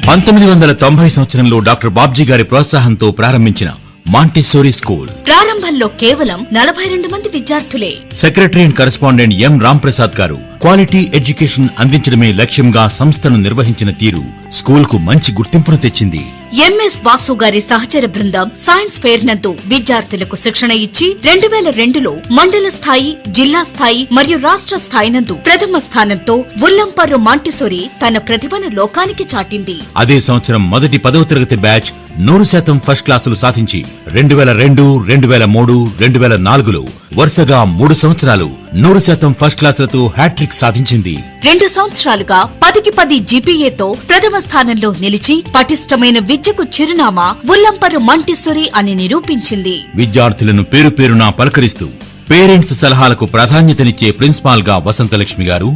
1990 సంవత్సరంలో డాక్టర్ బాబ్జీ గారి ప్రోత్సాహంతో ప్రారంభించిన మాంటిసోరీ స్కూల్ ప్రారంభంలో కేవలం 42 మంది విద్యార్థులే. సెక్రటరీ అండ్ కరెస్పాండెంట్ ఎం రాంప్రసాద్ గారు క్వాలిటీ ఎడ్యుకేషన్ అందించడమే లక్ష్యంగా సంస్థను నిర్వహించిన తీరు స్కూల్ కు మంచి గుర్తింపును తెచ్చింది. ఎంఎస్ వాసు గారి సహచర బృందం సైన్స్ ఫెయిర్ నందు విద్యార్థులకు శిక్షణ ఇచ్చి 2002లో మండల స్థాయి, జిల్లా స్థాయి మరియు రాష్ట్ర స్థాయి నందు ప్రథమ స్థానంతో ఉల్లంపర్రు మాంటిసోరీ తన ప్రతిభను లోకానికి చాటింది. అదే సంవత్సరం మొదటి 10వ తరగతి బ్యాచ్ 100% ఫస్ట్ క్లాసులు సాధించి 2002, 2003, 2004లో వరుసగా 3 సంవత్సరాలు 100% ఫస్ట్ క్లాసులతో హ్యాట్రిక్ సాధించింది. 2 సంవత్సరాలుగా 10కి 10 జీపీఏతో ప్రథమ స్థానంలో నిలిచి పటిష్టమైన విద్యకు చిరునామా ఉల్లంపర్రు మాంటిసోరీ అని నిరూపించింది. విద్యార్థులను పేరు పేరునా పలకరిస్తూ పేరెంట్స్ సలహాలకు ప్రాధాన్యతనిచ్చే ప్రిన్సిపాల్ గా వసంతలక్ష్మి గారు,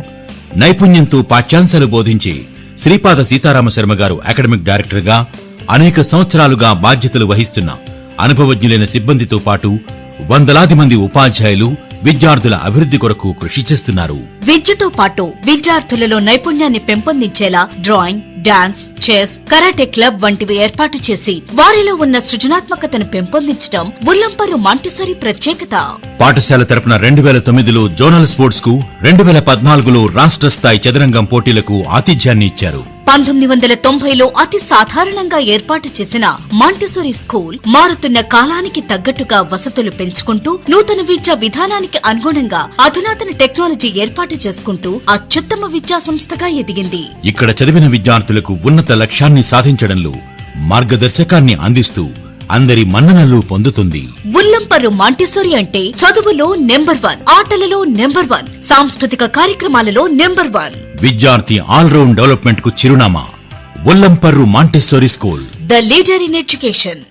నైపుణ్యంతో పాఠ్యాంశాలు బోధించే శ్రీపాద సీతారామ శర్మ గారు అకాడమిక్ డైరెక్టర్ గా అనేక సంవత్సరాలుగా బాధ్యతలు వహిస్తున్న అనుభవజ్ఞులైన సిబ్బందితో పాటు వందలాది మంది ఉపాధ్యాయులు విద్యార్థుల అభివృద్ధి కొరకు కృషి చేస్తున్నారు. విద్యతో పాటు విద్యార్థులలో నైపుణ్యాన్ని పెంపొందించేలా drawing, dance, chess, karate club వంటివి ఏర్పాటు చేసి వారిలో ఉన్న సృజనాత్మకతను పెంపొందించడం ఉల్లంపర్రు మాంటిసోరీ ప్రత్యేకత. పాఠశాల తరపున 2009లో జోనల్ స్పోర్ట్స్ కు, 2014లో రాష్ట్ర స్థాయి చదరంగం పోటీలకు ఆతిథ్యాన్ని ఇచ్చారు. 1990లో అతి సాధారణంగా ఏర్పాటు చేసిన మాంటిసోరీ స్కూల్ మారుతున్న కాలానికి తగ్గట్టుగా వసతులు పెంచుకుంటూ నూతన విద్యా విధానానికి అనుగుణంగా అధునాతన టెక్నాలజీ ఏర్పాటు చేసుకుంటూ అత్యుత్తమ విద్యా సంస్థగా ఎదిగింది. ఇక్కడ చదివిన విద్యార్థులకు ఉన్నత లక్ష్యాన్ని సాధించడంలో మార్గదర్శకాన్ని అందిస్తూ అందరి మన్ననలు పొందుతుంది. ఉల్లంపర్రు మాంటిసోరీ అంటే చదువులో నెంబర్ 1, ఆటలలో నెంబర్ 1, సాంస్కృతిక కార్యక్రమాలలో నెంబర్ 1. విద్యార్థి ఆల్రౌండ్ డెవలప్మెంట్ కు చిరునామా Ullamparru Montessori school, the leader in education.